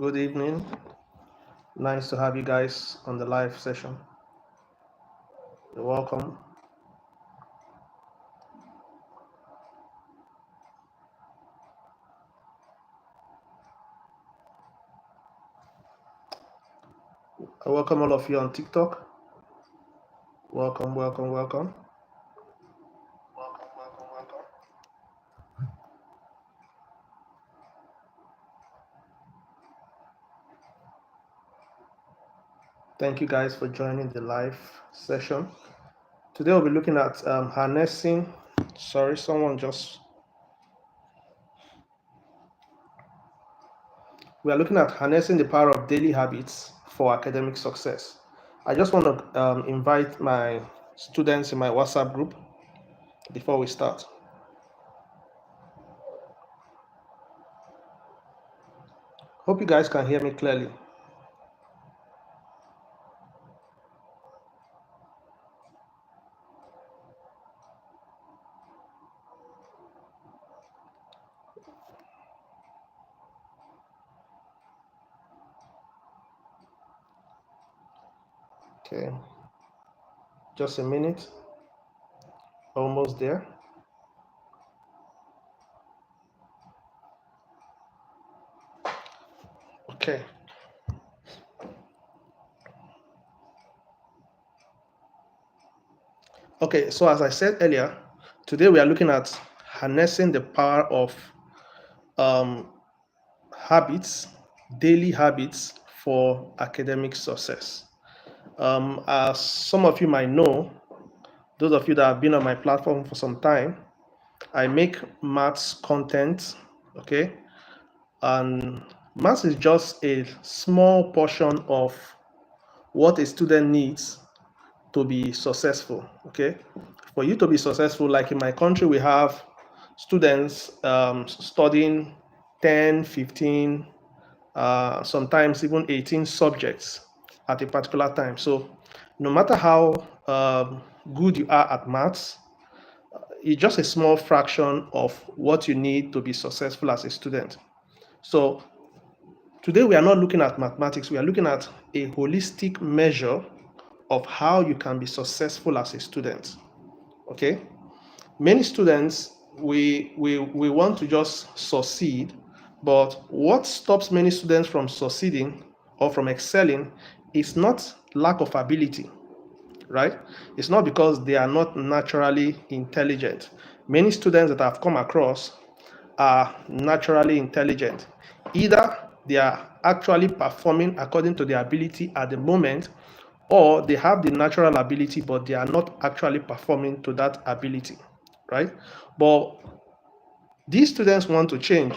Good evening. Nice to have you guys on the live session. You're welcome. I welcome all of you on TikTok. Welcome, welcome, welcome. Thank you guys for joining the live session. Today we'll be looking at harnessing. Sorry, someone just. We are looking at harnessing the power of daily habits for academic success. I just want to invite my students in my WhatsApp group before we start. Hope you guys can hear me clearly. Okay, just a minute. Almost there. Okay. Okay, so as I said earlier, today we are looking at harnessing the power of um, habits, daily habits for academic success. As some of you might know, those of you that have been on my platform for some time, I make maths content, okay? And maths is just a small portion of what a student needs to be successful, okay? For you to be successful, like in my country, we have students studying 10, 15, sometimes even 18 subjects at a particular time. So no matter how good you are at maths, it's just a small fraction of what you need to be successful as a student. So today we are not looking at mathematics, we are looking at a holistic measure of how you can be successful as a student. Okay? Many students, we want to just succeed, but what stops many students from succeeding or from excelling is not lack of ability, right? It's not because they are not naturally intelligent. Many students that I've come across are naturally intelligent. Either they are actually performing according to their ability at the moment, or they have the natural ability, but they are not actually performing to that ability, right? But these students want to change.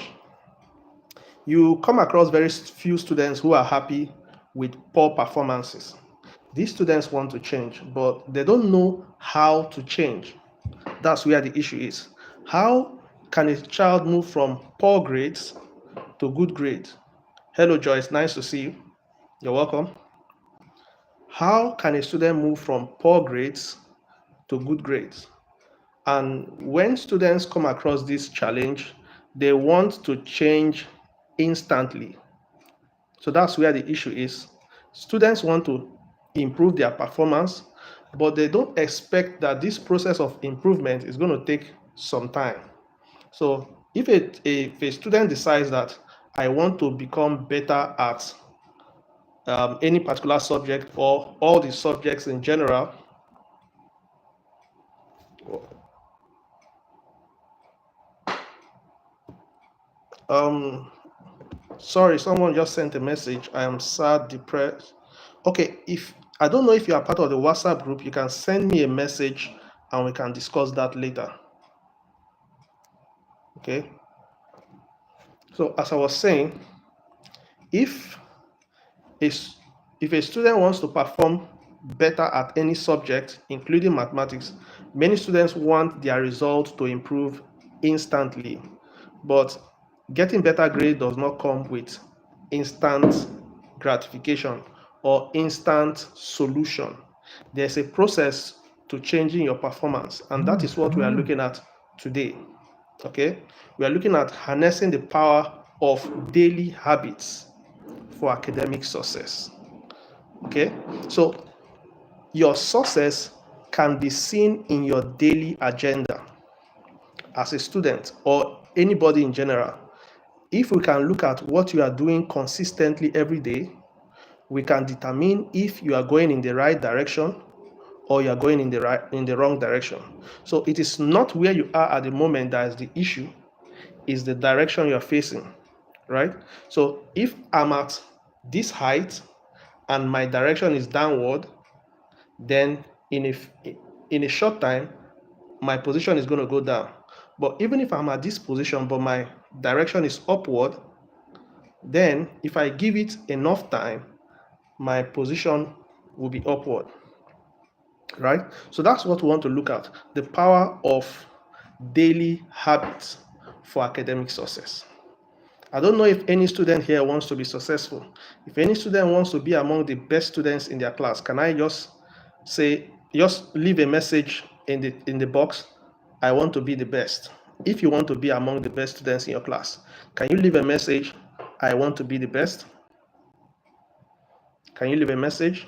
You come across very few students who are happy with poor performances. These students want to change, but they don't know how to change. That's where the issue is. How can a child move from poor grades to good grades? Hello, Joyce. Nice to see you. You're welcome. How can a student move from poor grades to good grades? And when students come across this challenge, they want to change instantly. So that's where the issue is. Students want to improve their performance, but they don't expect that this process of improvement is going to take some time. So if a student decides that I want to become better at any particular subject or all the subjects in general, sorry, someone just sent a message. I am sad, depressed. Okay, if I don't know if you are part of the WhatsApp group, you can send me a message and we can discuss that later. Okay. So as I was saying, if a student wants to perform better at any subject, including mathematics, many students want their results to improve instantly. But getting better grade does not come with instant gratification or instant solution. There's a process to changing your performance, and that is what we are looking at today. Okay, we are looking at harnessing the power of daily habits for academic success. Okay, so your success can be seen in your daily agenda as a student or anybody in general. If we can look at what you are doing consistently every day, we can determine if you are going in the right direction or you are going in the wrong direction. So it is not where you are at the moment that is the issue, is the direction you are facing, right? So if I'm at this height and my direction is downward, then in a short time, my position is going to go down. But even if I'm at this position, but my direction is upward, then if I give it enough time, my position will be upward, right? So that's what we want to look at, the power of daily habits for academic success. I don't know if any student here wants to be successful. If any student wants to be among the best students in their class, can I just leave a message in the box, I want to be the best. If you want to be among the best students in your class, can you leave a message, I want to be the best? Can you leave a message?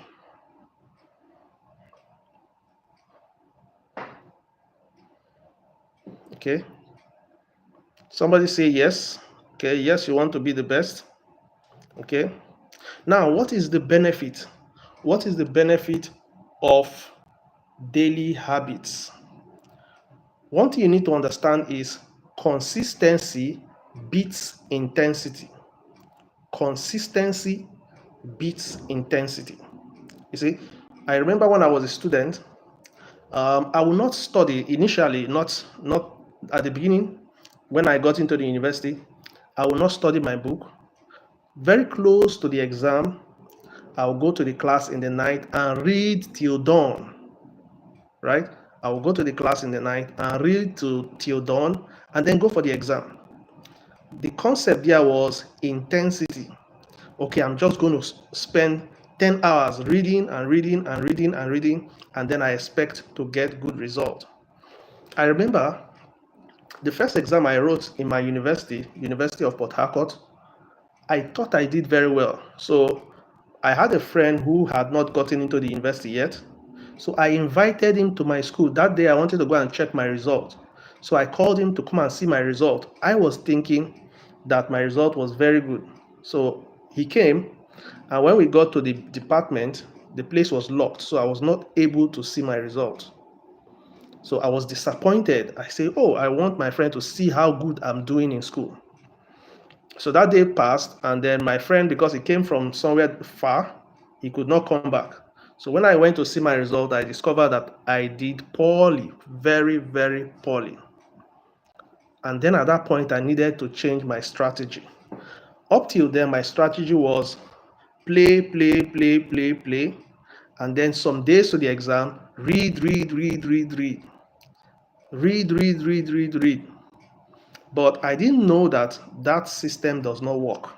Okay. Somebody say yes. Okay, yes, you want to be the best. Okay. Now, what is the benefit? What is the benefit of daily habits? One thing you need to understand is consistency beats intensity. Consistency beats intensity. You see, I remember when I was a student, I will not study initially, not at the beginning. When I got into the university, I will not study my book. Very close to the exam, I will go to the class in the night and read till dawn, right? I will go to the class in the night and read till dawn and then go for the exam. The concept there was intensity. Okay, I'm just going to spend 10 hours reading and reading and reading and reading, and then I expect to get good result. I remember the first exam I wrote in my University of Port Harcourt, I thought I did very well. So I had a friend who had not gotten into the university yet. So I invited him to my school. That day I wanted to go and check my result. So I called him to come and see my result. I was thinking that my result was very good. So he came, and when we got to the department, the place was locked. So I was not able to see my result. So I was disappointed. I said, oh, I want my friend to see how good I'm doing in school. So that day passed, and then my friend, because he came from somewhere far, he could not come back. So when I went to see my result, I discovered that I did poorly, very, very poorly. And then at that point, I needed to change my strategy. Up till then, my strategy was play, play, play, play, play. And then some days to the exam, read, read, read, read, read. Read, read, read, read, read. But I didn't know that that system does not work.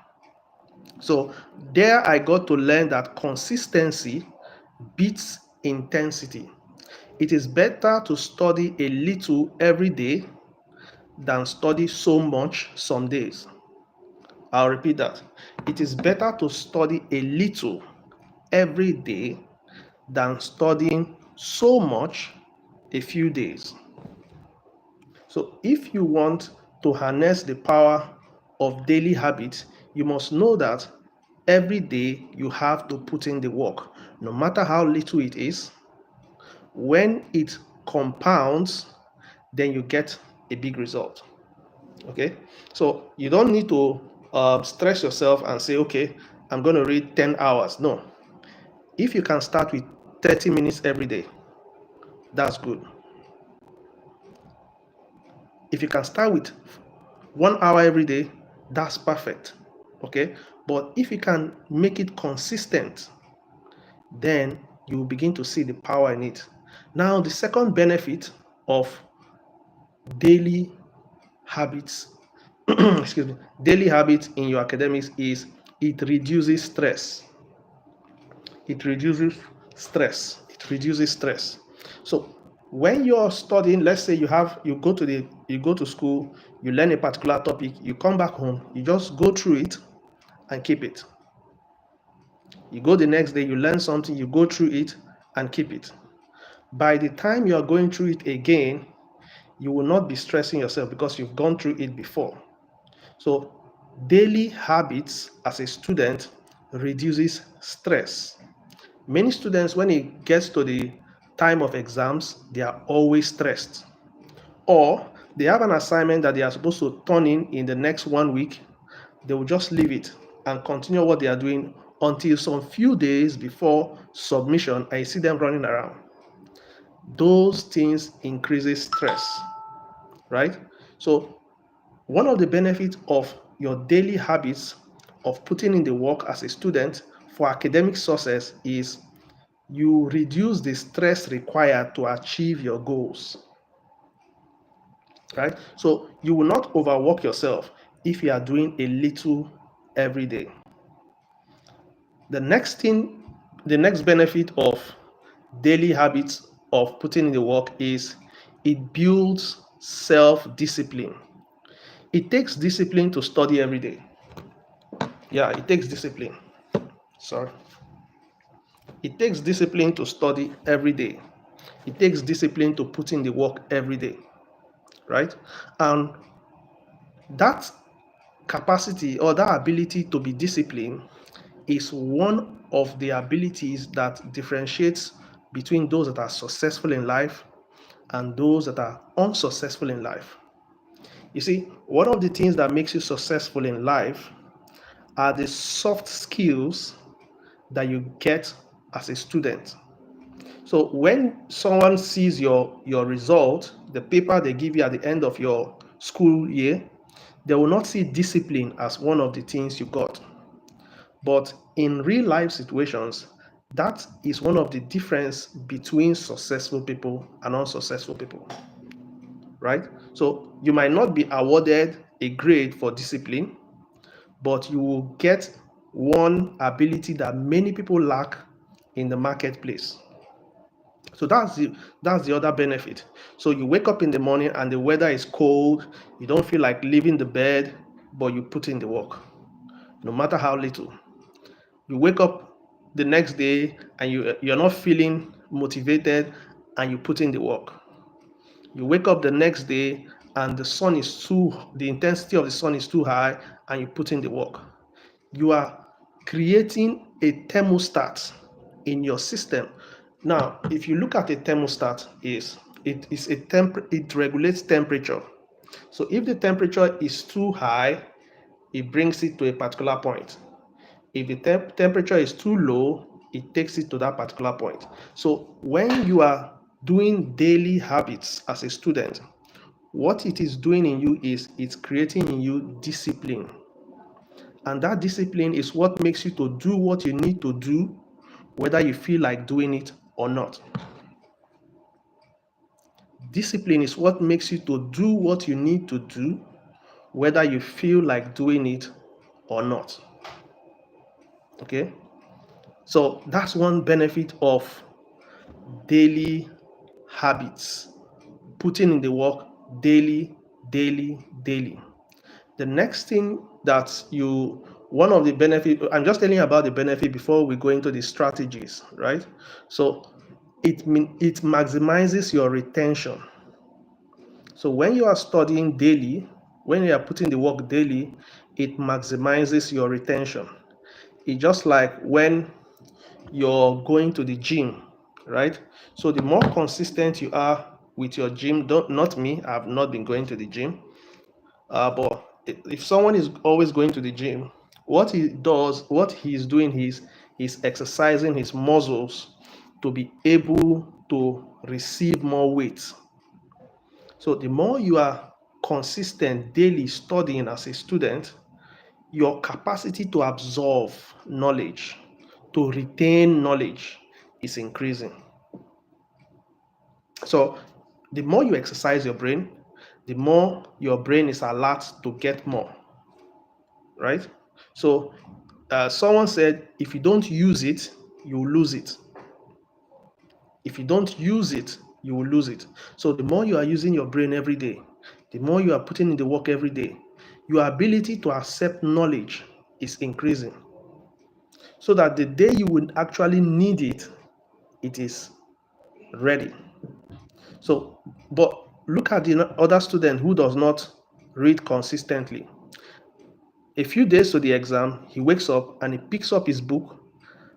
So there I got to learn that consistency beats intensity. It is better to study a little every day than study so much some days. I'll repeat that. It is better to study a little every day than studying so much a few days. So if you want to harness the power of daily habits, you must know that every day you have to put in the work, no matter how little it is. When it compounds, then you get a big result. Okay, so you don't need to stress yourself and say, okay, I'm going to read 10 hours. No, if you can start with 30 minutes every day, that's good. If you can start with 1 hour every day, that's perfect. Okay, but if you can make it consistent, then you will begin to see the power in it. Now, the second benefit of daily habits, excuse me, daily habits in your academics is it reduces stress. It reduces stress. It reduces stress. So when you're studying, let's say you go to school, you learn a particular topic, you come back home, you just go through it and keep it. You go the next day, you learn something, you go through it and keep it. By the time you are going through it again, you will not be stressing yourself because you've gone through it before. So daily habits as a student reduces stress. Many students, when it gets to the time of exams, they are always stressed. Or they have an assignment that they are supposed to turn in the next 1 week, they will just leave it and continue what they are doing until some few days before submission. I see them running around. Those things increases stress, right? So one of the benefits of your daily habits of putting in the work as a student for academic success is you reduce the stress required to achieve your goals, right? So you will not overwork yourself if you are doing a little every day. The next benefit of daily habits of putting in the work is it builds self-discipline. It takes discipline to study every day. Yeah, it takes discipline. Sorry. It takes discipline to study every day. It takes discipline to put in the work every day, right? And that capacity or that ability to be disciplined is one of the abilities that differentiates between those that are successful in life and those that are unsuccessful in life. You see, one of the things that makes you successful in life are the soft skills that you get as a student. So when someone sees your result, the paper they give you at the end of your school year, they will not see discipline as one of the things you got. But in real life situations, that is one of the difference between successful people and unsuccessful people, right? So you might not be awarded a grade for discipline, but you will get one ability that many people lack in the marketplace. So that's the other benefit. So you wake up in the morning and the weather is cold, you don't feel like leaving the bed, but you put in the work, no matter how little. You wake up the next day and you're not feeling motivated and you put in the work. You wake up the next day and the intensity of the sun is too high and you put in the work. You are creating a thermostat in your system. Now, if you look at a thermostat, it regulates temperature. So if the temperature is too high, it brings it to a particular point. If the temperature is too low, it takes it to that particular point. So when you are doing daily habits as a student, what it is doing in you is it's creating in you discipline. And that discipline is what makes you to do what you need to do, whether you feel like doing it or not. Discipline is what makes you to do what you need to do, whether you feel like doing it or not. Okay? So that's one benefit of daily habits, putting in the work daily, daily, daily. The next thing that one of the benefit, I'm just telling you about the benefit before we go into the strategies, right? So it maximizes your retention. So when you are studying daily, when you are putting the work daily, it maximizes your retention. It's just like when you're going to the gym, right? So the more consistent you are with your gym, not me, I've not been going to the gym, but if someone is always going to the gym, what he's doing is he's exercising his muscles to be able to receive more weight. So the more you are consistent daily studying as a student, your capacity to absorb knowledge, to retain knowledge is increasing. So the more you exercise your brain, the more your brain is alert to get more, right? So someone said, if you don't use it, you will lose it. If you don't use it, you will lose it. So the more you are using your brain every day, the more you are putting in the work every day, your ability to accept knowledge is increasing. so that the day you would actually need it, it is ready. So, but look at the other student who does not read consistently. A few days to the exam, he wakes up and he picks up his book.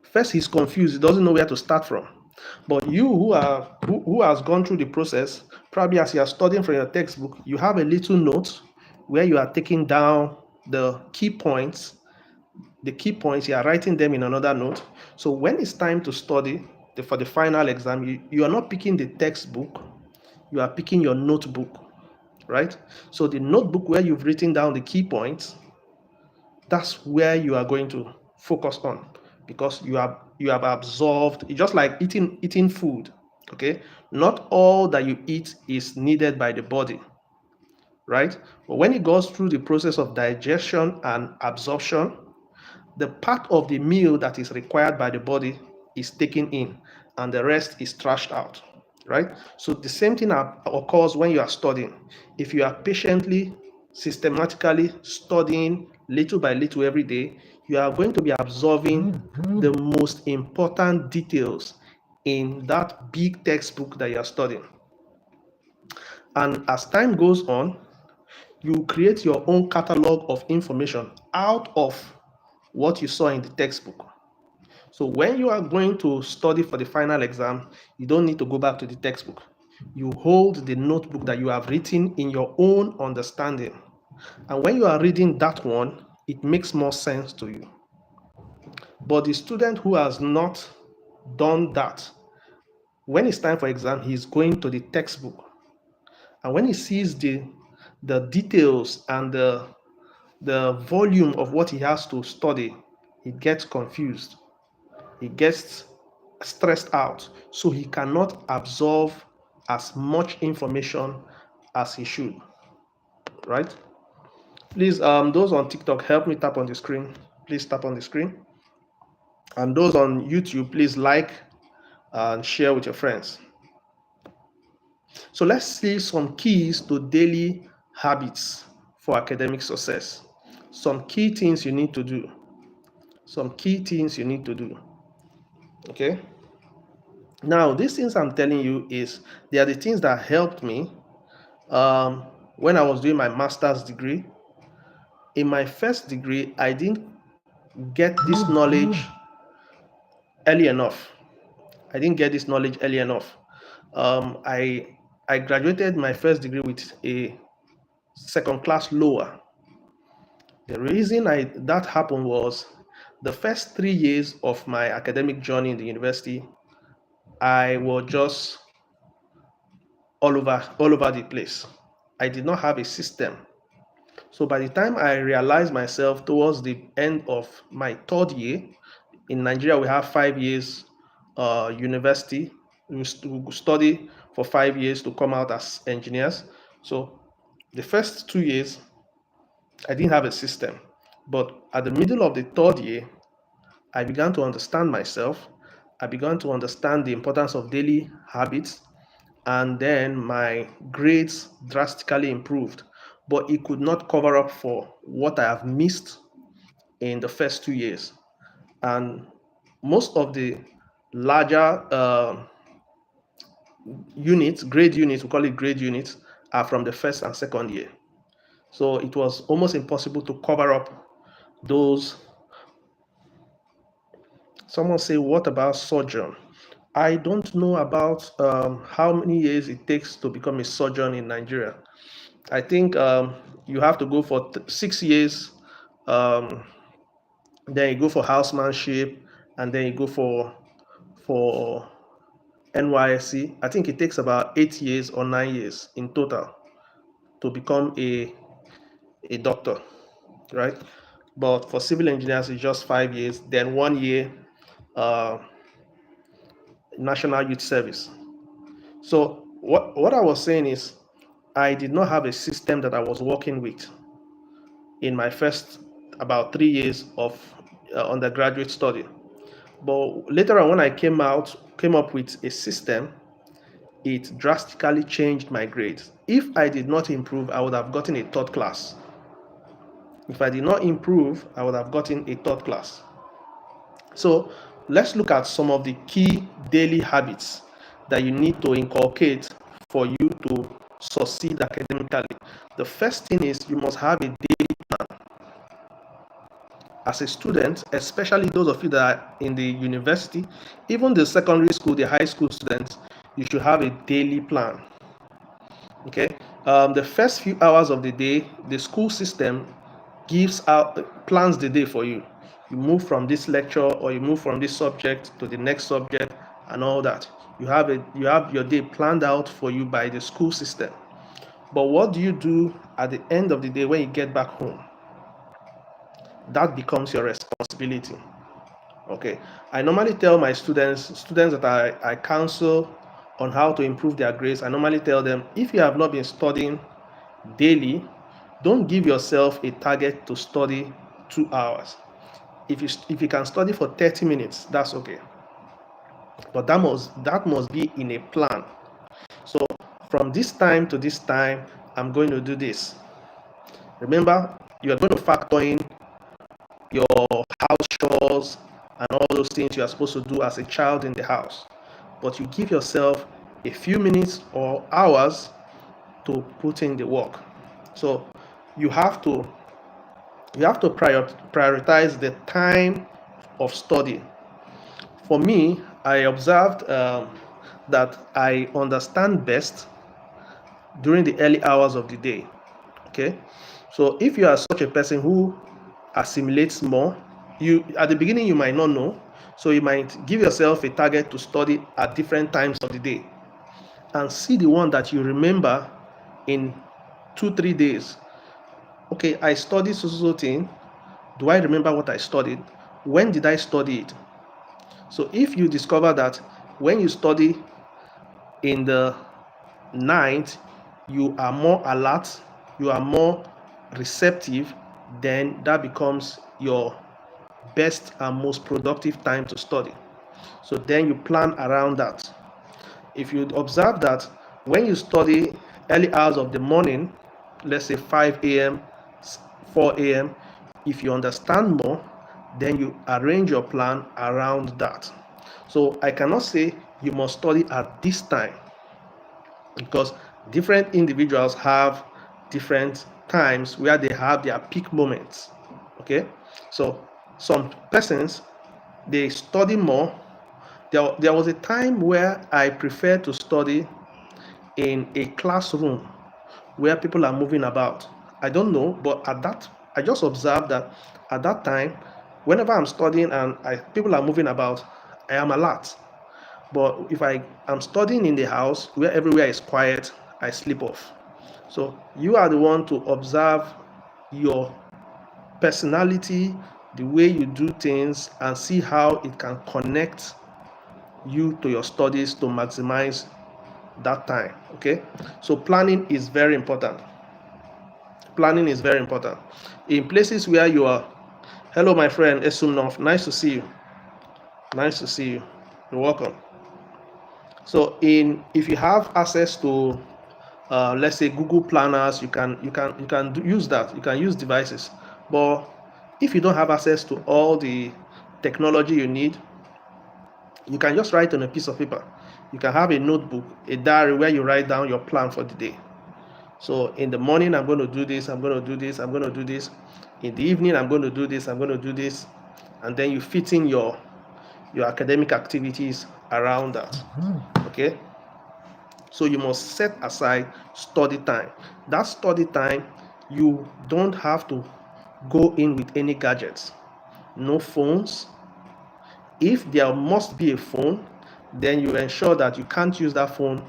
First, he's confused, he doesn't know where to start from. But you who has gone through the process, probably as you are studying from your textbook, you have a little note where you are taking down the key points. You are writing them in another note. So when it's time to study for the final exam, you are not picking the textbook, you are picking your notebook, right? So the notebook where you've written down the key points, that's where you are going to focus on, because you have absorbed. It's just like eating food. Okay, not all that you eat is needed by the body, right? But when it goes through the process of digestion and absorption, the part of the meal that is required by the body is taken in, and the rest is trashed out, right? So the same thing occurs when you are studying. If you are patiently, systematically studying little by little every day, you are going to be absorbing the most important details in that big textbook that you are studying. And as time goes on, you create your own catalog of information out of what you saw in the textbook. So when you are going to study for the final exam, you don't need to go back to the textbook. You hold the notebook that you have written in your own understanding. And when you are reading that one, it makes more sense to you. But the student who has not done that, when it's time for exam, he's going to the textbook. And when he sees the details and the volume of what he has to study, he gets confused. He gets stressed out, so he cannot absorb as much information as he should, right? Please, those on TikTok, help me tap on the screen. Please tap on the screen. And those on YouTube, please like and share with your friends. So let's see some keys to daily habits for academic success. Some key things you need to do. Some key things you need to do. Okay. Now, these things I'm telling you they are the things that helped me when I was doing my master's degree. In my first degree, I didn't get this knowledge early enough. I didn't get this knowledge early enough. I graduated my first degree with a second class lower. The reason that happened was the first 3 years of my academic journey in the university, I was just all over the place. I did not have a system. So by the time I realized myself towards the end of my third year, in Nigeria we have 5 years university. We study for 5 years to come out as engineers. So the first 2 years, I didn't have a system. But at the middle of the third year, I began to understand myself. I began to understand the importance of daily habits, and then my grades drastically improved. But it could not cover up for what I have missed in the first 2 years. And most of the larger grade units, we call it grade units, are from the first and second year. So it was almost impossible to cover up those. Someone say, what about surgeon? I don't know about how many years it takes to become a surgeon in Nigeria. I think you have to go for 6 years, then you go for housemanship, and then you go for NYSC. I think it takes about 8 years or 9 years in total to become a doctor, right? But for civil engineers, it's just 5 years, then 1 year National Youth Service. So what I was saying is, I did not have a system that I was working with in my first about 3 years of undergraduate study. But later on, when I came up with a system, it drastically changed my grades. If I did not improve, I would have gotten a third class. If I did not improve, I would have gotten a third class. So let's look at some of the key daily habits that you need to inculcate for you to succeed academically. The first thing is you must have a daily plan. As a student, especially those of you that are in the university, even the secondary school, the high school students, you should have a daily plan. Okay. The first few hours of the day, the school system gives out plans the day for you. You move from this lecture or you move from this subject to the next subject and all that. You have your day planned out for you by the school system. But what do you do at the end of the day when you get back home? That becomes your responsibility. Okay. I normally tell my students that I counsel on how to improve their grades, I normally tell them, if you have not been studying daily, don't give yourself a target to study 2 hours. If you can study for 30 minutes, that's okay. But that must be in a plan. So from this time to this time, I'm going to do this. Remember, you are going to factor in your house chores and all those things you are supposed to do as a child in the house. But you give yourself a few minutes or hours to put in the work. So you have to prioritize the time of study. For me, I observed that I understand best during the early hours of the day. Okay, so if you are such a person who assimilates more, you at the beginning you might not know, so you might give yourself a target to study at different times of the day and see the one that you remember in 2-3 days. Okay, I studied so thing. Do I remember what I studied? When did I study it? So if you discover that when you study in the night, you are more alert, you are more receptive, then that becomes your best and most productive time to study. So then you plan around that. If you observe that when you study early hours of the morning, let's say 5 a.m., 4 a.m., if you understand more, then you arrange your plan around that. So I cannot say you must study at this time, because different individuals have different times where they have their peak moments. Okay, so some persons, they study more. There was a time where I preferred to study in a classroom where people are moving about. I don't know, but I just observed that at that time, whenever I'm studying and people are moving about, I am alert. But if I am studying in the house where everywhere is quiet, I sleep off. So you are the one to observe your personality, the way you do things, and see how it can connect you to your studies to maximize that time. Okay, so planning is very important. Planning is very important in places where you are. Hello my friend Esumnov, nice to see you. Nice to see you. You're welcome. So if you have access to let's say Google planners, you can use that. You can use devices. But if you don't have access to all the technology you need, you can just write on a piece of paper. You can have a notebook, a diary where you write down your plan for the day. So in the morning, I'm going to do this, I'm going to do this, I'm going to do this. In the evening, I'm going to do this, I'm going to do this. And then you fit in your academic activities around that. Okay? So you must set aside study time. That study time, you don't have to go in with any gadgets. No phones. If there must be a phone, then you ensure that you can't use that phone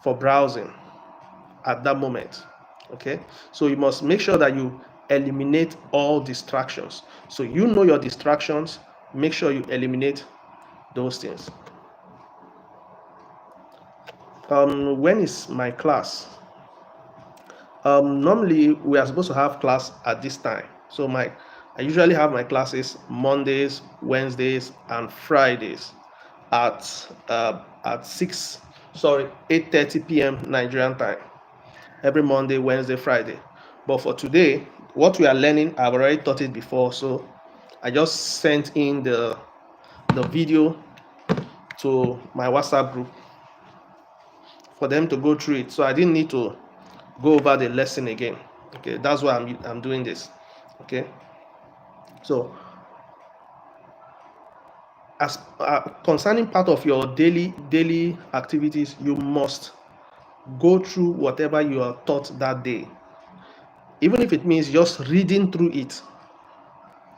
for browsing at that moment. Okay, so you must make sure that you eliminate all distractions. So you know your distractions, make sure you eliminate those things. When is my class? Normally we are supposed to have class at this time. So I usually have my classes Mondays, Wednesdays, and Fridays at 8:30 p.m. Nigerian time. Every Monday, Wednesday, Friday. But for today, what we are learning, I've already taught it before, so I just sent in the the video to my WhatsApp group for them to go through it. So I didn't need to go over the lesson again. Okay, that's why I'm doing this. Okay, so as concerning part of your daily activities, you must go through whatever you are taught that day, even if it means just reading through it.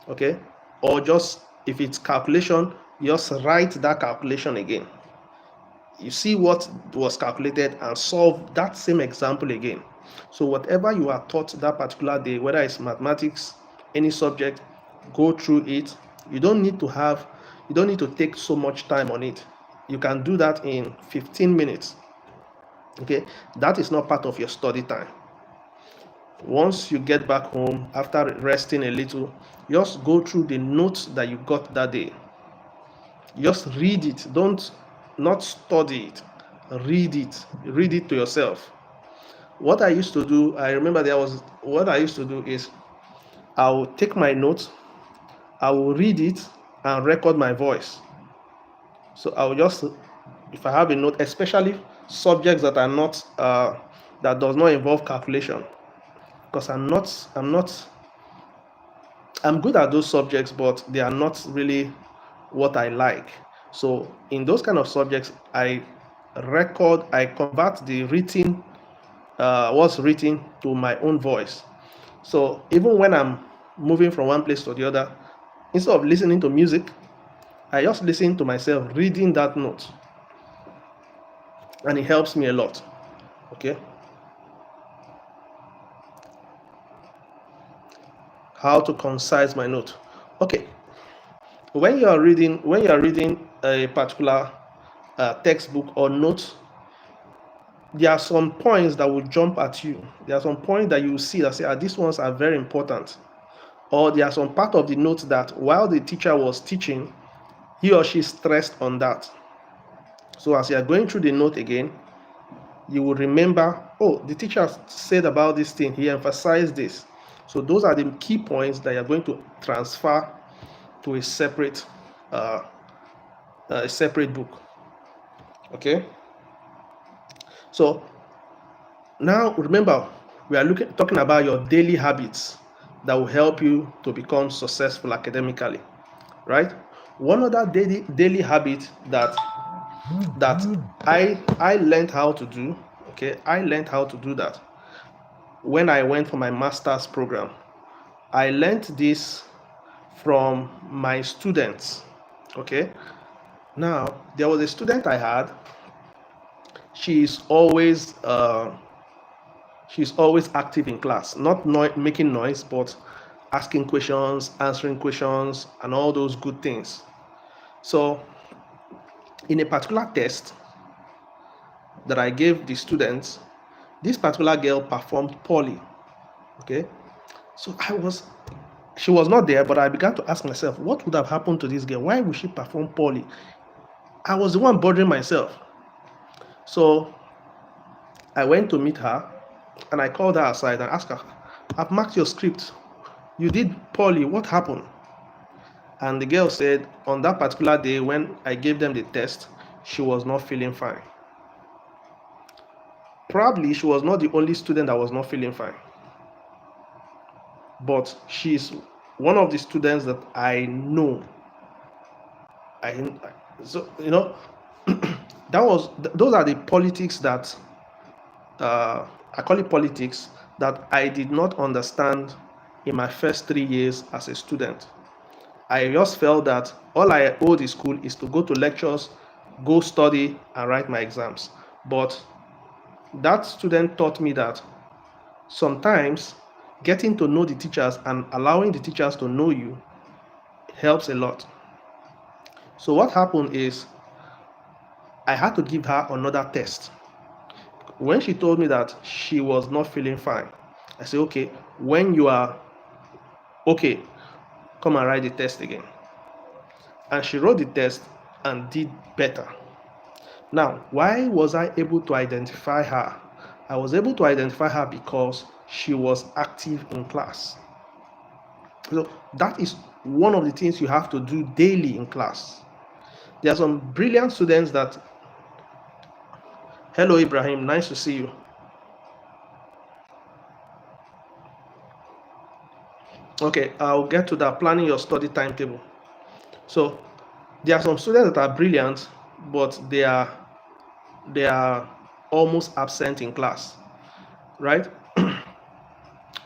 Okay, or just if it's calculation, just write that calculation again. You see what was calculated and solve that same example again. So whatever you are taught that particular day, whether it's mathematics, any subject, go through it. You don't need to take so much time on it. You can do that in 15 minutes. Okay, that is not part of your study time. Once you get back home after resting a little, just go through the notes that you got that day. Just read it. Don't not study it. Read it. Read it to yourself. What I used to do, I remember what I used to do is I will take my notes, I will read it and record my voice. So I will just, if I have a note, especially subjects that are not that does not involve calculation, because I'm good at those subjects, but they are not really what I like. So in those kind of subjects, I convert the written, what's written to my own voice. So even when I'm moving from one place to the other, instead of listening to music, I just listen to myself reading that note, and it helps me a lot. Okay. How to concise my note. Okay. When you are reading a particular textbook or note, there are some points that will jump at you. There are some points that you will see that say, these ones are very important. Or there are some part of the notes that while the teacher was teaching, he or she stressed on that. So as you are going through the note again, you will remember, the teacher said about this thing, he emphasized this. So those are the key points that you're going to transfer to a separate book. Okay. So now remember, we are talking about your daily habits that will help you to become successful academically, right? One other daily habit that I learned how to do. Okay, I learned how to do that when I went for my master's program. I learned this from my students. Okay, now there was a student I had. She's always active in class, not making noise, but asking questions, answering questions, and all those good things. So in a particular test that I gave the students, this particular girl performed poorly. Okay, so she was not there, but I began to ask myself, what would have happened to this girl? Why would she perform poorly? I was the one bothering myself. So I went to meet her and I called her aside and asked her, I've marked your script. You did poorly. What happened? And the girl said on that particular day when I gave them the test, she was not feeling fine. Probably she was not the only student that was not feeling fine, but she's one of the students that I know. So those are the politics that I call it politics that I did not understand in my first 3 years as a student. I just felt that all I owe the school is to go to lectures, go study, and write my exams. But that student taught me that sometimes getting to know the teachers and allowing the teachers to know you helps a lot. So what happened is I had to give her another test. When she told me that she was not feeling fine, I said, okay, when you are okay, come and write the test again. And she wrote the test and did better. Now, why was I able to identify her? I was able to identify her because she was active in class. So that is one of the things you have to do daily in class. There are some brilliant students that, hello Ibrahim, nice to see you. Okay, I'll get to that, planning your study timetable. So there are some students that are brilliant, but they are almost absent in class, right?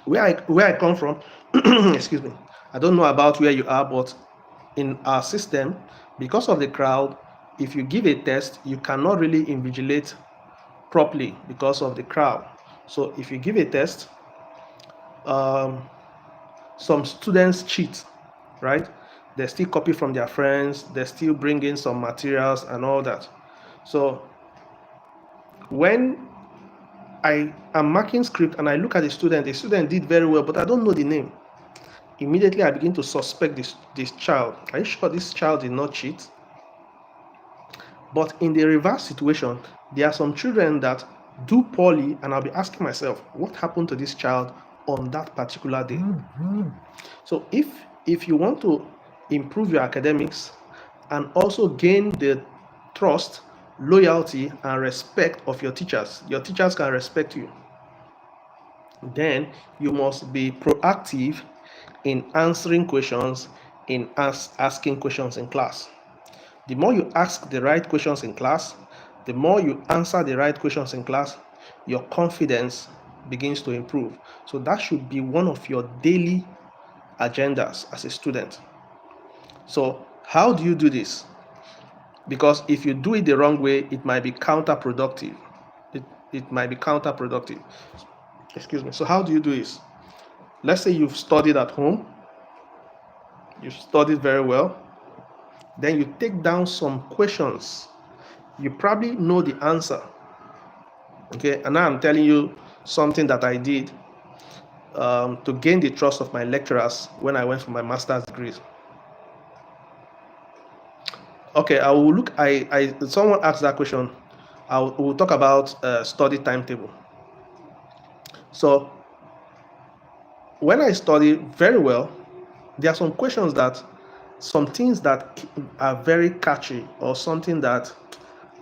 Where I come from, excuse me, I don't know about where you are, but in our system, because of the crowd, if you give a test, you cannot really invigilate properly because of the crowd. So if you give a test, some students cheat, right? They still copy from their friends, they still bring in some materials and all that. So when I am marking script and I look at the student did very well, but I don't know the name. Immediately I begin to suspect this child. Are you sure this child did not cheat? But in the reverse situation, there are some children that do poorly, and I'll be asking myself, what happened to this child on that particular day? So if you want to improve your academics and also gain the trust, loyalty, and respect of your teachers can respect you, then you must be proactive in answering questions, in asking questions in class. The more you ask the right questions in class, the more you answer the right questions in class, your confidence begins to improve. So that should be one of your daily agendas as a student. So how do you do this? Because if you do it the wrong way, it might be counterproductive. It might be counterproductive. Excuse me. So how do you do this? Let's say you've studied at home, you've studied very well, then you take down some questions. You probably know the answer. Okay, and now I'm telling you something that I did to gain the trust of my lecturers when I went for my master's degree. Okay, I will look. Someone asked that question. We'll talk about study timetable. So when I study very well, there are some questions some things that are very catchy, or something that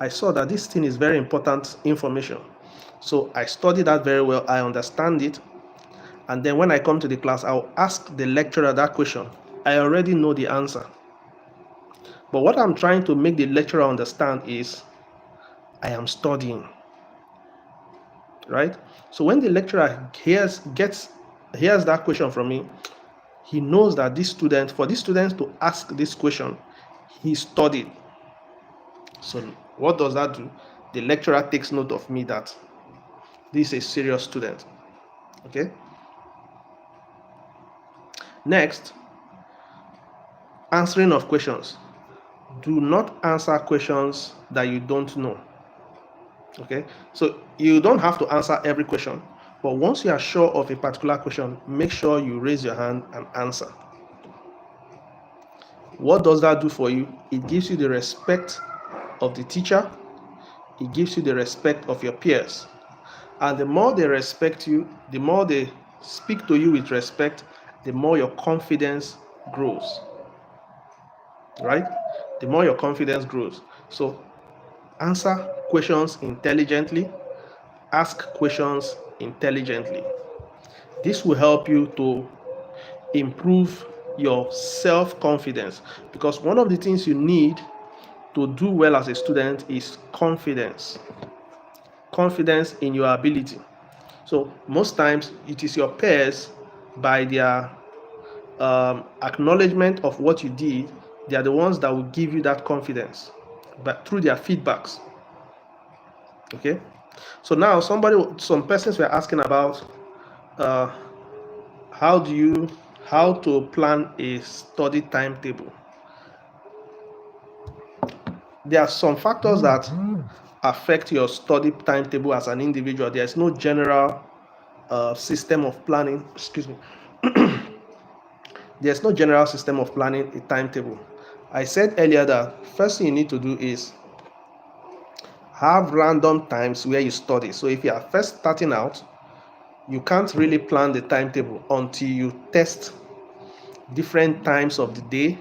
I saw that this thing is very important information. So I study that very well. I understand it. And then when I come to the class, I'll ask the lecturer that question. I already know the answer. But what I'm trying to make the lecturer understand is I am studying. Right? So when the lecturer hears that question from me, he knows that for this student to ask this question, he studied. So what does that do? The lecturer takes note of me that this is a serious student. Okay? Next, answering of questions. Do not answer questions that you don't know. Okay? So you don't have to answer every question, but once you are sure of a particular question, make sure you raise your hand and answer. What does that do for you? It gives you the respect of the teacher. It gives you the respect of your peers. And the more they respect you, the more they speak to you with respect, the more your confidence grows. Right? The more your confidence grows. So answer questions intelligently. Ask questions intelligently. This will help you to improve your self-confidence, because one of the things you need to do well as a student is confidence in your ability. So most times it is your peers, by their acknowledgement of what you did, they are the ones that will give you that confidence, but through their feedbacks. Okay, so now some persons were asking about how to plan a study timetable. There are some factors that affect your study timetable as an individual. There is no general system of planning. Excuse me. There's no general system of planning a timetable. I said earlier that first thing you need to do is have random times where you study. So if you are first starting out, you can't really plan the timetable until you test different times of the day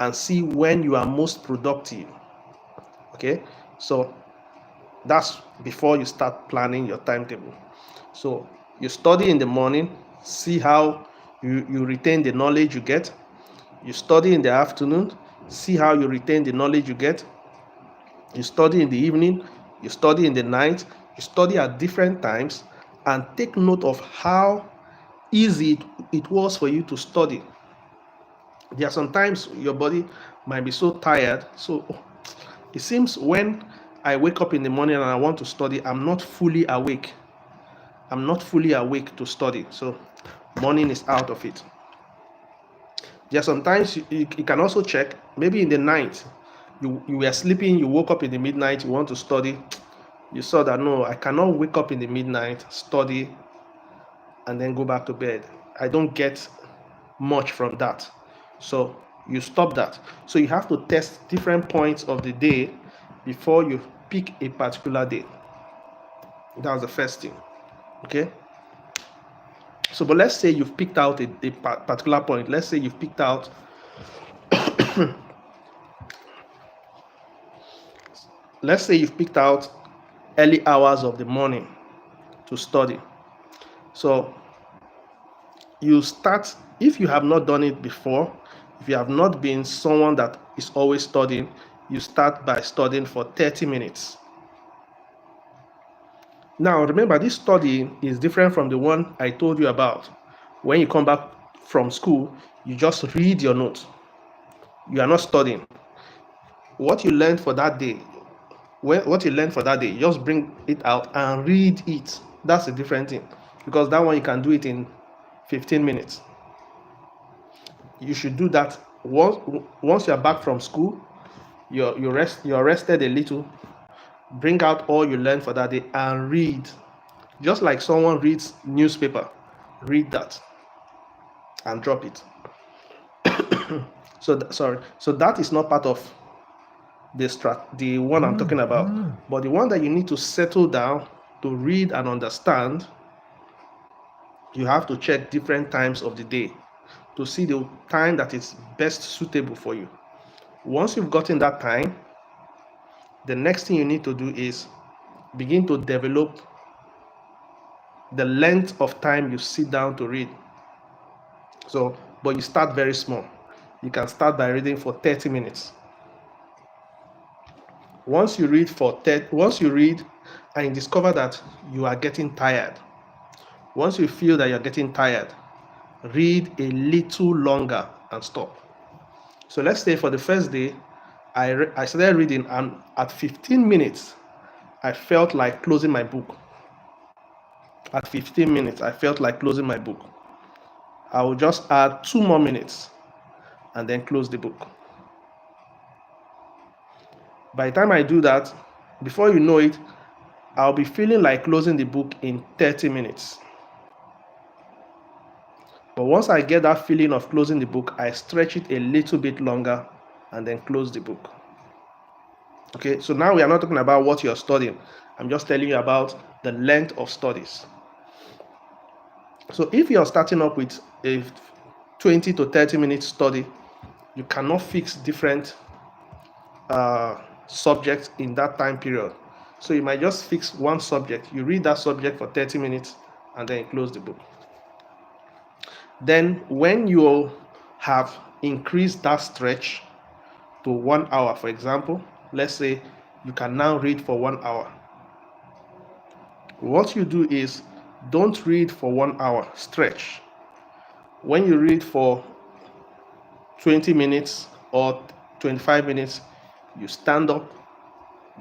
and see when you are most productive. Okay, so that's before you start planning your timetable. So you study in the morning, see how you retain the knowledge you get. You study in the afternoon, see how you retain the knowledge you get. You study in the evening, you study in the night, you study at different times, and take note of how easy it was for you to study. There are sometimes your body might be so tired. So it seems when I wake up in the morning and I want to study, I'm not fully awake. I'm not fully awake to study. So morning is out of it. There are sometimes you can also check, maybe in the night, you were sleeping, you woke up in the midnight, you want to study. You saw that, no, I cannot wake up in the midnight, study, and then go back to bed. I don't get much from that. So you stop that. So you have to test different points of the day before you pick a particular day. That was the first thing. Okay. So, but let's say you've picked out a particular point. Let's say you've picked out let's say you've picked out early hours of the morning to study. So you start, if you have not done it before, if you have not been someone that is always studying, you start by studying for 30 minutes. Now, remember, this studying is different from the one I told you about. When you come back from school, you just read your notes. You are not studying. What you learned for that day, you just bring it out and read it. That's a different thing, because that one you can do it in 15 minutes. You should do that once you are back from school. You're rested a little. Bring out all you learned for that day and read, just like someone reads newspaper. Read that and drop it. So that is not part of the one I'm talking about. But the one that you need to settle down to read and understand, you have to check different times of the day to see the time that is best suitable for you. Once you've gotten that time, the next thing you need to do is begin to develop the length of time you sit down to read. So, but you start very small. You can start by reading for 30 minutes. Once you read and you discover that you are getting tired, once you feel that you're getting tired, read a little longer and stop. So let's say for the first day, I started reading, and at 15 minutes, I felt like closing my book. At 15 minutes, I felt like closing my book. I will just add 2 more minutes and then close the book. By the time I do that, before you know it, I'll be feeling like closing the book in 30 minutes. But once I get that feeling of closing the book, I stretch it a little bit longer and then close the book. Okay, so now we are not talking about what you're studying. I'm just telling you about the length of studies. So if you're starting up with a 20 to 30 minute study, you cannot fix different subjects in that time period. So you might just fix one subject. You read that subject for 30 minutes and then you close the book. Then when you have increased that stretch to 1 hour, for example, let's say you can now read for 1 hour. What you do is, don't read for 1 hour, stretch. When you read for 20 minutes or 25 minutes, you stand up,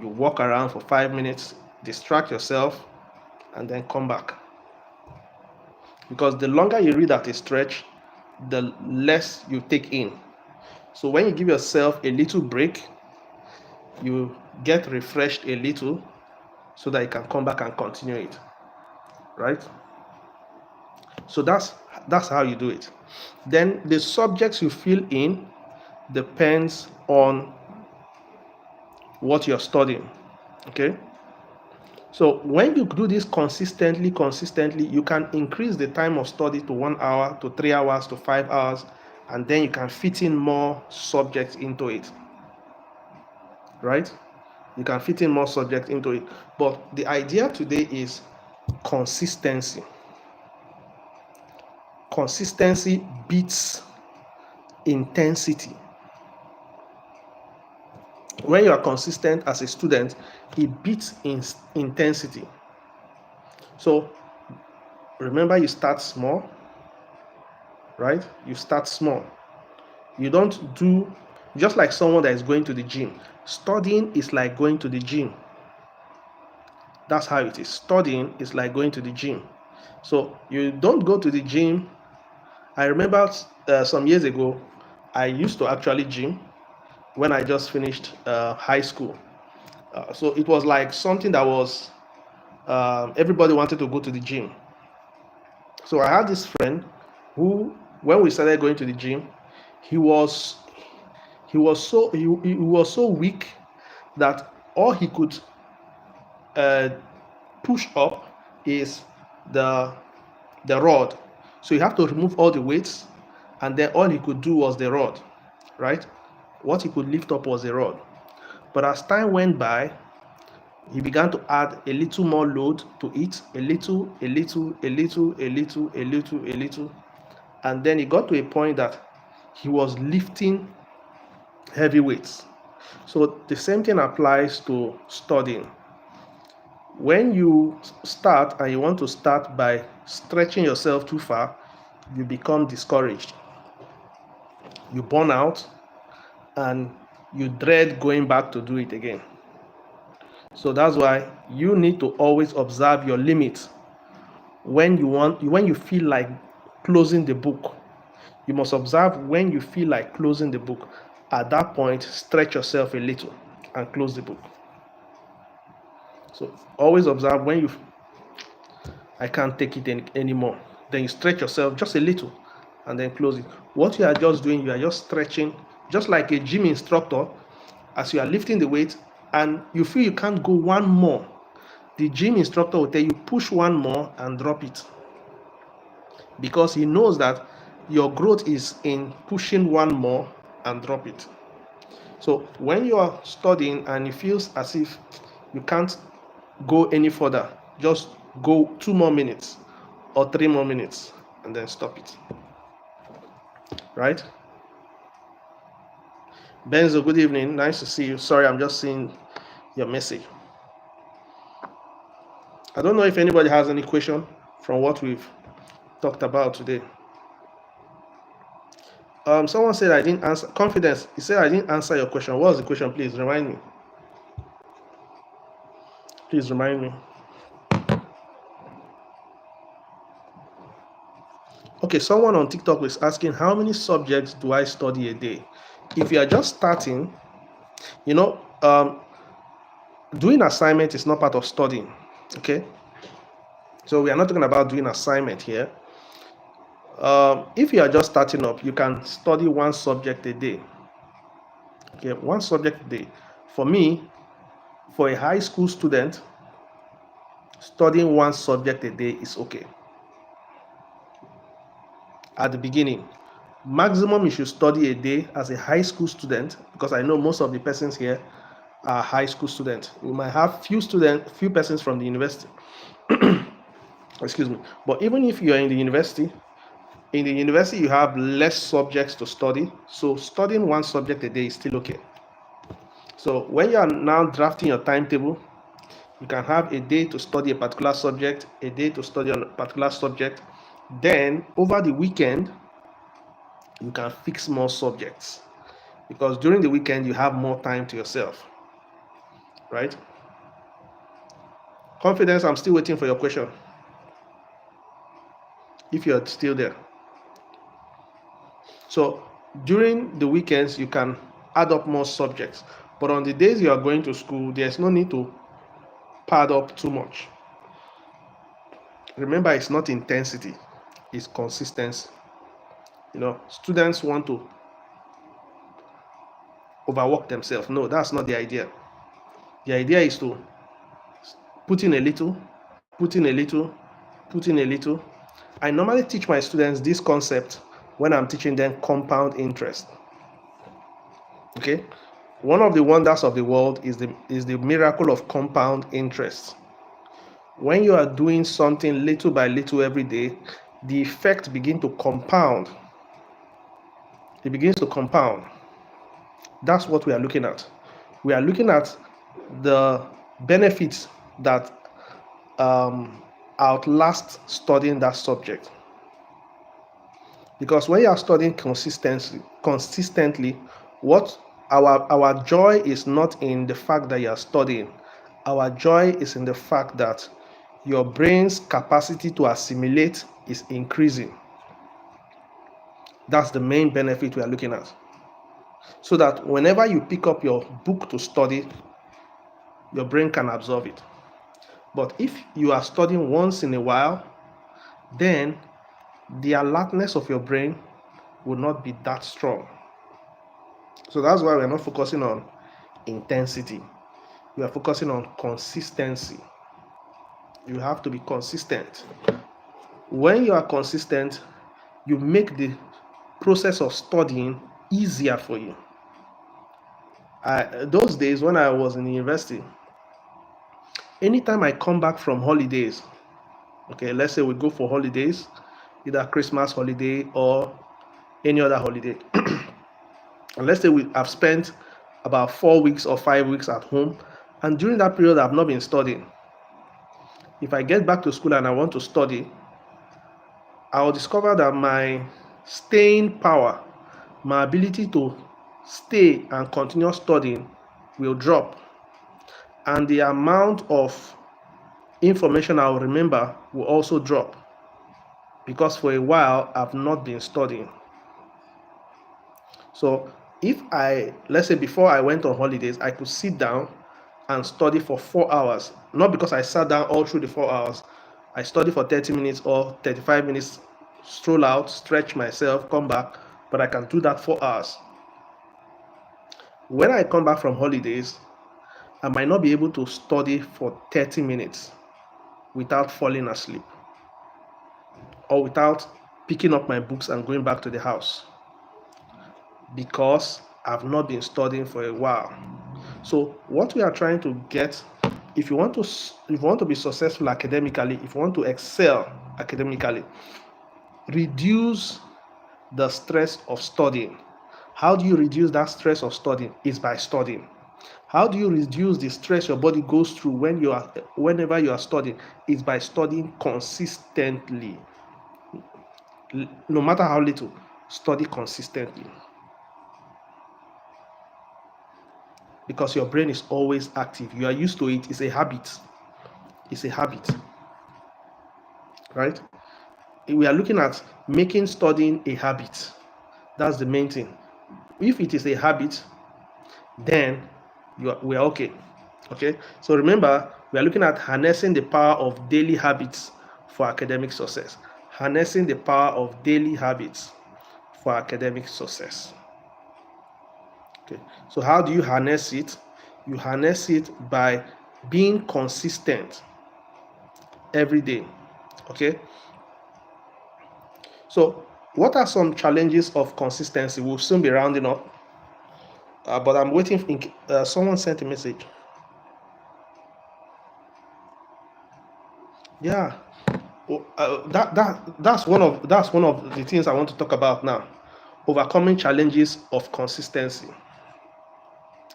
you walk around for 5 minutes, distract yourself, and then come back. Because the longer you read at a stretch, the less you take in. So when you give yourself a little break, you get refreshed a little so that you can come back and continue it. Right? So that's how you do it. Then the subjects you fill in depends on what you're studying. Okay? So when you do this consistently, you can increase the time of study to 1 hour, to 3 hours, to 5 hours, and then you can fit in more subjects into it, right? You can fit in more subjects into it. But the idea today is consistency. Consistency beats intensity. When you are consistent as a student, it beats intensity. So remember, you start small, right? You start small. You don't do just like someone that is going to the gym. Studying is like going to the gym. That's how it is. Studying is like going to the gym. So you don't go to the gym. I remember some years ago, I used to actually gym when I just finished high school. So it was like something that was everybody wanted to go to the gym. So I had this friend who, when we started going to the gym, he was so weak that all he could push up is the rod. So you have to remove all the weights, and then all he could do was the rod, right? What he could lift up was the rod. But as time went by, he began to add a little more load to it, a little, and then he got to a point that he was lifting heavy weights. So the same thing applies to studying. When you start and you want to start by stretching yourself too far, you become discouraged. You burn out and you dread going back to do it again. So that's why you need to always observe your limits. When you feel like closing the book, you must observe when you feel like closing the book. At that point, stretch yourself a little and close the book. So always observe when I can't take it anymore. Then you stretch yourself just a little and then close it. What you are just doing, you are just stretching, just like a gym instructor. As you are lifting the weight and you feel you can't go one more, the gym instructor will tell you push one more and drop it, because he knows that your growth is in pushing one more and drop it. So when you are studying and it feels as if you can't go any further, just go 2 more minutes or 3 more minutes and then stop it, right? Benzo, good evening, nice to see you. Sorry, I'm just seeing your message. I don't know if anybody has any question from what we've talked about today. Someone said I didn't answer. Confidence, he said I didn't answer your question. What was the question? Please remind me. Please remind me. Okay, someone on TikTok was asking, how many subjects do I study a day? If you are just starting, doing assignment is not part of studying, okay? So we are not talking about doing assignment here. If you are just starting up, you can study one subject a day. Okay, one subject a day. For me, for a high school student, studying one subject a day is okay. At the beginning, maximum you should study a day as a high school student, because I know most of the persons here are high school students. We might have few persons from the university. Excuse me. But even if you are in the university you have less subjects to study. So studying one subject a day is still okay. So when you are now drafting your timetable, you can have a day to study a particular subject, a day to study a particular subject. Then over the weekend, you can fix more subjects, because during the weekend you have more time to yourself, right? Confidence, I'm still waiting for your question, if you're still there. So during the weekends you can add up more subjects, but on the days you are going to school, there's no need to pad up too much. Remember, it's not intensity, it's consistency. Students want to overwork themselves. No, that's not the idea. The idea is to put in a little, put in a little, put in a little. I normally teach my students this concept when I'm teaching them compound interest. Okay, one of the wonders of the world is the miracle of compound interest. When you are doing something little by little every day, the effect begins to compound. It begins to compound. That's what we are looking at. We are looking at the benefits that outlast studying that subject. Because when you are studying consistently, what our joy is not in the fact that you are studying. Our joy is in the fact that your brain's capacity to assimilate is increasing. That's the main benefit we are looking at. So that whenever you pick up your book to study, your brain can absorb it. But if you are studying once in a while, then the alertness of your brain will not be that strong. So that's why we're not focusing on intensity. We are focusing on consistency. You have to be consistent. When you are consistent, you make the process of studying easier for you. Those days when I was in university, anytime I come back from holidays, okay, let's say we go for holidays, either Christmas holiday or any other holiday, and let's say we have spent about 4 weeks or 5 weeks at home, and during that period I've not been studying. If I get back to school and I want to study, I'll discover that my staying power, my ability to stay and continue studying will drop, and the amount of information I'll remember will also drop, because for a while I've not been studying. So if let's say before I went on holidays, I could sit down and study for 4 hours, not because I sat down all through the 4 hours. I study for 30 minutes or 35 minutes, stroll out, stretch myself, come back, but I can do that 4 hours. When I come back from holidays, I might not be able to study for 30 minutes without falling asleep or without picking up my books and going back to the house, because I've not been studying for a while. So what we are trying to get, if you want to be successful academically, if you want to excel academically, reduce the stress of studying. How do you reduce that stress of studying? Is by studying. How do you reduce the stress your body goes through whenever you are studying? Is by studying consistently. No matter how little, study consistently. Because your brain is always active. You are used to it. It's a habit. It's a habit. Right? We are looking at making studying a habit. That's the main thing. If it is a habit, then we are okay. Okay? So remember, we are looking at harnessing the power of daily habits for academic success. Harnessing the power of daily habits for academic success. Okay. So how do you harness it? You harness it by being consistent every day. Okay. So what are some challenges of consistency? We'll soon be rounding up, but I'm waiting. Someone sent a message. Yeah, that's one of the things I want to talk about now. Overcoming challenges of consistency.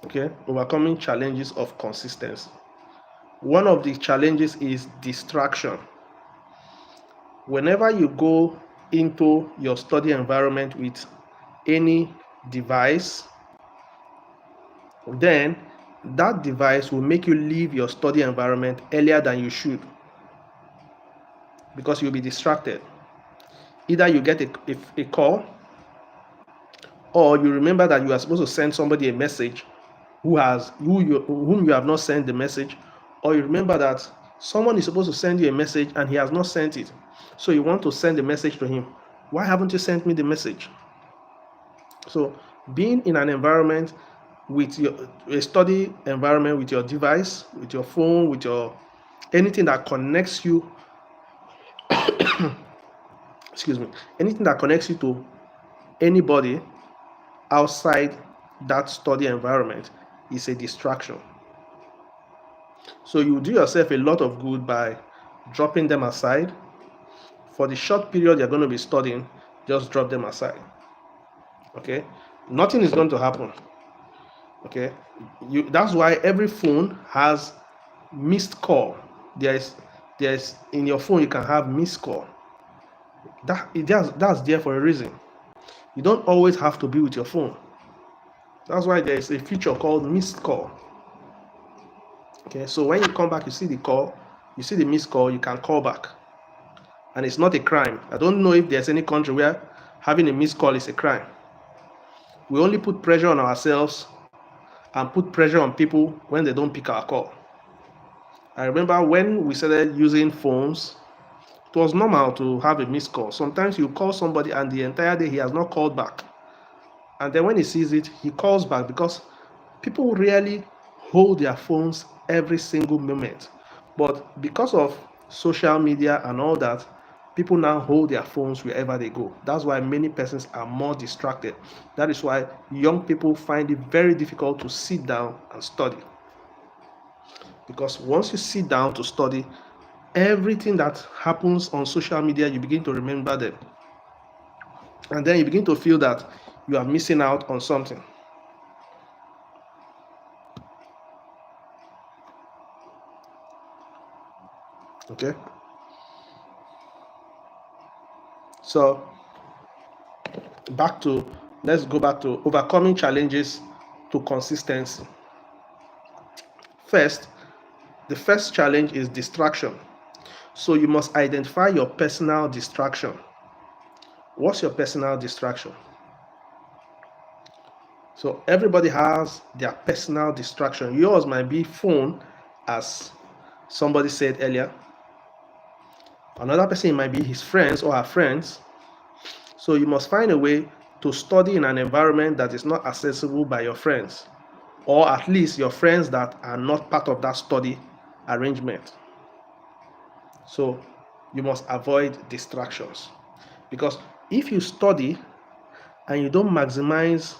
Okay, overcoming challenges of consistency. One of the challenges is distraction. Whenever you go into your study environment with any device, then that device will make you leave your study environment earlier than you should, because you'll be distracted. Either you get a call, or you remember that you are supposed to send somebody a message whom you have not sent the message, or you remember that someone is supposed to send you a message and he has not sent it, so you want to send a message to him. Why haven't you sent me the message? So being in an environment with a study environment, with your device, with your phone, with your anything that connects you excuse me, anything that connects you to anybody outside that study environment is a distraction. So you do yourself a lot of good by dropping them aside. For the short period you're going to be studying, just drop them aside. Okay, nothing is going to happen. Okay, that's why every phone has missed call. There's in your phone you can have missed call. That's there for a reason. You don't always have to be with your phone. That's why there is a feature called missed call. Okay, so when you come back, you see the call, you see the missed call, you can call back. And it's not a crime. I don't know if there's any country where having a missed call is a crime. We only put pressure on ourselves and put pressure on people when they don't pick our call. I remember when we started using phones, it was normal to have a missed call. Sometimes you call somebody and the entire day he has not called back. And then when he sees it, he calls back, because people rarely hold their phones every single moment. But because of social media and all that, people now hold their phones wherever they go. That's why many persons are more distracted. That is why young people find it very difficult to sit down and study. Because once you sit down to study, everything that happens on social media, you begin to remember them. And then you begin to feel that you are missing out on something. Okay, so let's go back to overcoming challenges to consistency. The first challenge is distraction. So you must identify your personal distraction. What's your personal distraction? So everybody has their personal distraction. Yours might be phone, as somebody said earlier. Another person might be his friends or her friends. So you must find a way to study in an environment that is not accessible by your friends, or at least your friends that are not part of that study arrangement. So you must avoid distractions, because if you study and you don't maximize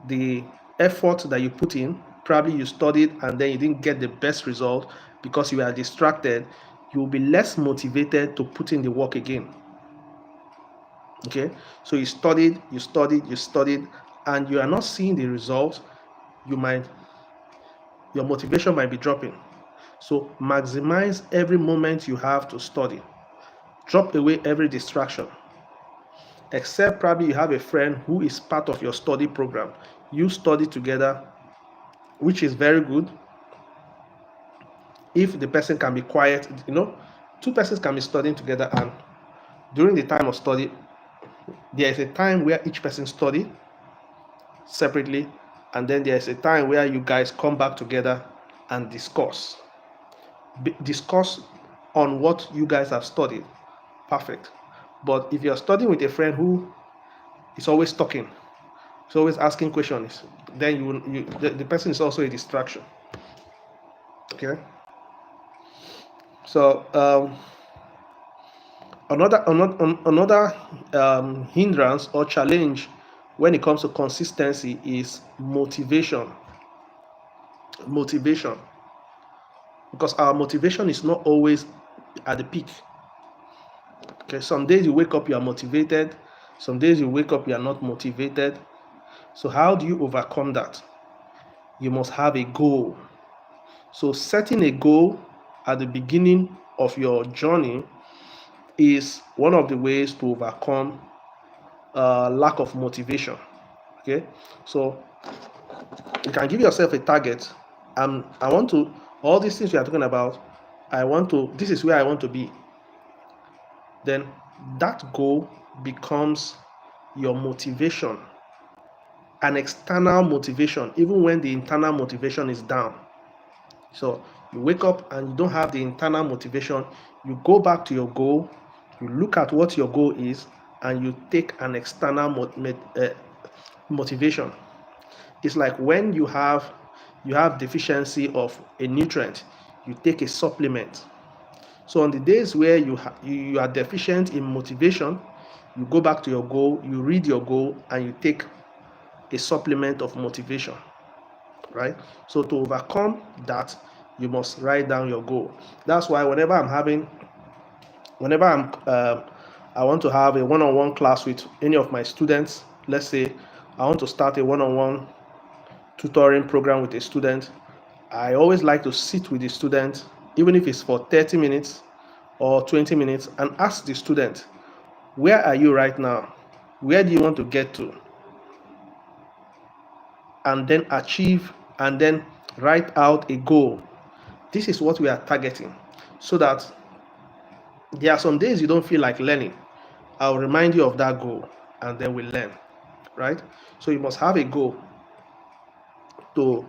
the effort that you put in, probably you studied and then you didn't get the best result because you are distracted, you will be less motivated to put in the work again. Okay, so you studied, and you are not seeing the result. Your motivation might be dropping. So maximize every moment you have to study. Drop away every distraction. Except probably you have a friend who is part of your study program. You study together, which is very good. If the person can be quiet, two persons can be studying together, and during the time of study, there is a time where each person study separately, and then there is a time where you guys come back together and discuss on what you guys have studied. Perfect. But if you're studying with a friend who is always talking, is always asking questions, then the person is also a distraction. Okay. So another hindrance or challenge when it comes to consistency is motivation. Because our motivation is not always at the peak. Okay, some days you wake up, you are motivated. Some days you wake up, you are not motivated. So how do you overcome that? You must have a goal. So setting a goal at the beginning of your journey is one of the ways to overcome lack of motivation. Okay, so you can give yourself a target. All these things we are talking about, this is where I want to be. Then that goal becomes your motivation, an external motivation, even when the internal motivation is down. So you wake up and you don't have the internal motivation, you go back to your goal, you look at what your goal is, and you take an external motivation. It's like when you have deficiency of a nutrient, you take a supplement. So on the days where you are deficient in motivation, you go back to your goal, you read your goal, and you take a supplement of motivation, right? So to overcome that, you must write down your goal. That's why whenever I want to have a one-on-one class with any of my students, let's say I want to start a one-on-one tutoring program with a student, I always like to sit with the student, even if it's for 30 minutes or 20 minutes, and ask the student, where are you right now? Where do you want to get to? And then achieve, and then write out a goal. This is what we are targeting, so that there are some days you don't feel like learning. I'll remind you of that goal, and then we learn, right? So you must have a goal to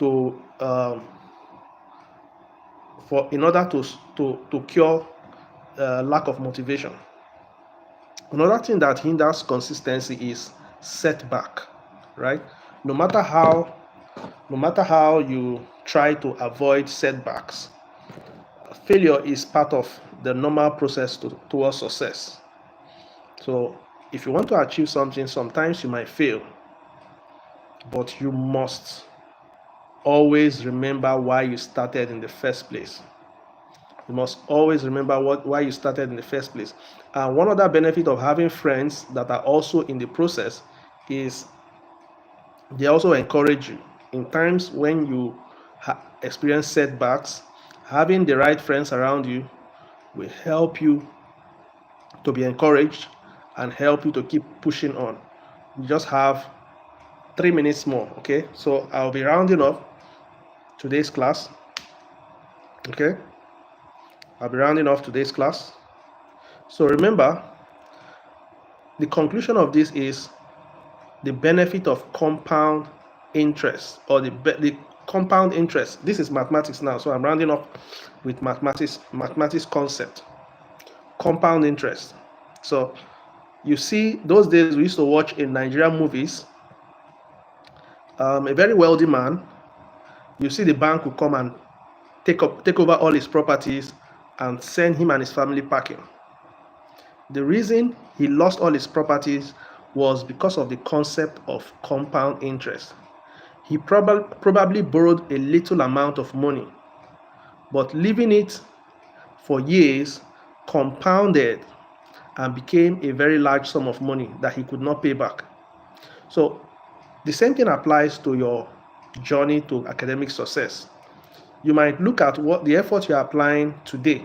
to for in order to cure lack of motivation. Another thing that hinders consistency is setback, right? No matter how you try to avoid setbacks, failure is part of the normal process towards success. So if you want to achieve something, sometimes you might fail, but you must always remember why you started in the first place. You must always remember why you started in the first place. And one other benefit of having friends that are also in the process is they also encourage you in times when you experience setbacks. Having the right friends around you will help you to be encouraged and help you to keep pushing on. You just have 3 minutes more, okay? So I'll be rounding up today's class, okay? I'll be rounding off today's class. So remember, the conclusion of this is the benefit of compound interest, or the compound interest. This is mathematics now, so I'm rounding up with mathematics concept. Compound interest. So you see, those days we used to watch in Nigerian movies, a very wealthy man, you see the bank will come and take over all his properties and send him and his family packing. The reason he lost all his properties was because of the concept of compound interest. He probably borrowed a little amount of money, but leaving it for years compounded and became a very large sum of money that he could not pay back. So the same thing applies to your journey to academic success. You might look at what the effort you're applying today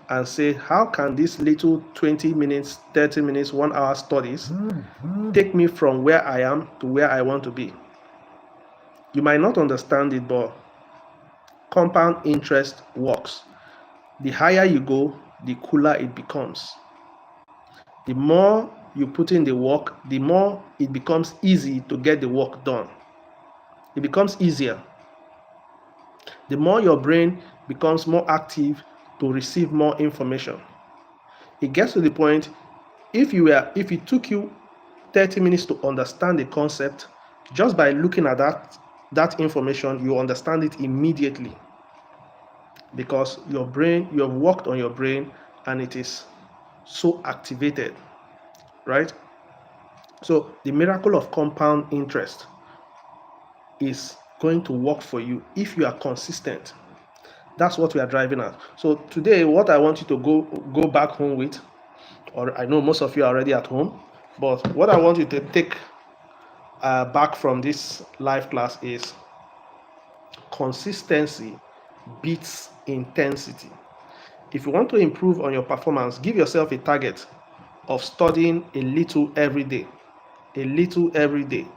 and say, how can this little 20 minutes, 30 minutes, 1 hour studies take me from where I am to where I want to be? You might not understand it, but compound interest works. The higher you go, the cooler it becomes. The more you put in the work, the more it becomes easy to get the work done. It becomes easier. The more your brain becomes more active to receive more information. It gets to the point, if it took you 30 minutes to understand the concept, just by looking at that information, you understand it immediately, because your brain, you have worked on your brain and it is so activated, right? So the miracle of compound interest is going to work for you if you are consistent. That's what we are driving at. So today, what I want you to go back home with, or I know most of you are already at home, but what I want you to take back from this live class is consistency beats intensity. If you want to improve on your performance, give yourself a target of studying a little every day. A little every day.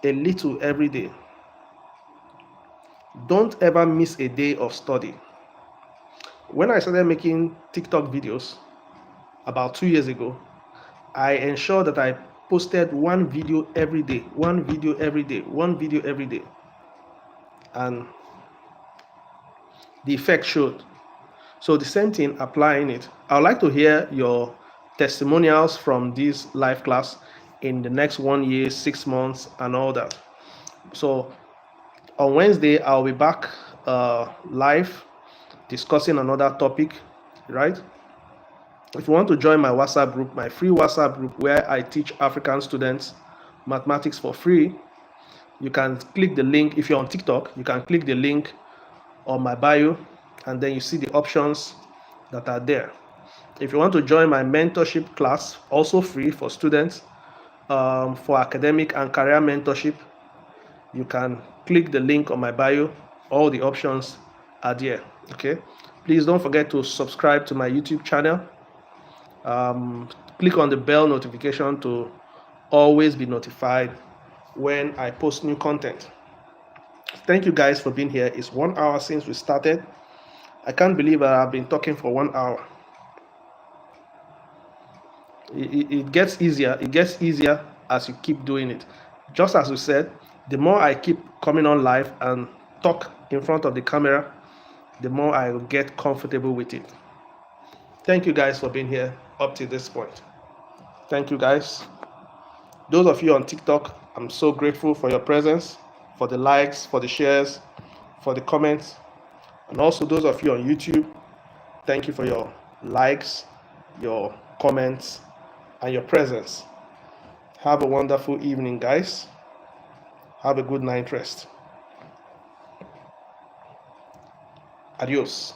A little every day. Don't ever miss a day of study. When I started making TikTok videos about 2 years ago, I ensured that I posted one video every day, one video every day, one video every day. And the effect showed. So the same thing, applying it. I would like to hear your testimonials from this live class in the next 1 year, 6 months, and all that. So on Wednesday, I'll be back live discussing another topic, right? If you want to join my WhatsApp group, my free WhatsApp group where I teach African students mathematics for free, you can click the link. If you're on TikTok, you can click the link on my bio, and then you see the options that are there. If you want to join my mentorship class, also free for students, for academic and career mentorship, you can click the link on my bio. All the options are there. Okay. Please don't forget to subscribe to my YouTube channel. Click on the bell notification to always be notified when I post new content. Thank you guys for being here. It's 1 hour since we started. I can't believe I've been talking for 1 hour. It gets easier. It gets easier as you keep doing it. Just as we said, the more I keep coming on live and talk in front of the camera, the more I will get comfortable with it. Thank you guys for being here up to this point. Thank you guys. Those of you on TikTok, I'm so grateful for your presence, for the likes, for the shares, for the comments. And also those of you on YouTube, thank you for your likes, your comments, and your presence. Have a wonderful evening, guys. Have a good night rest. Adios.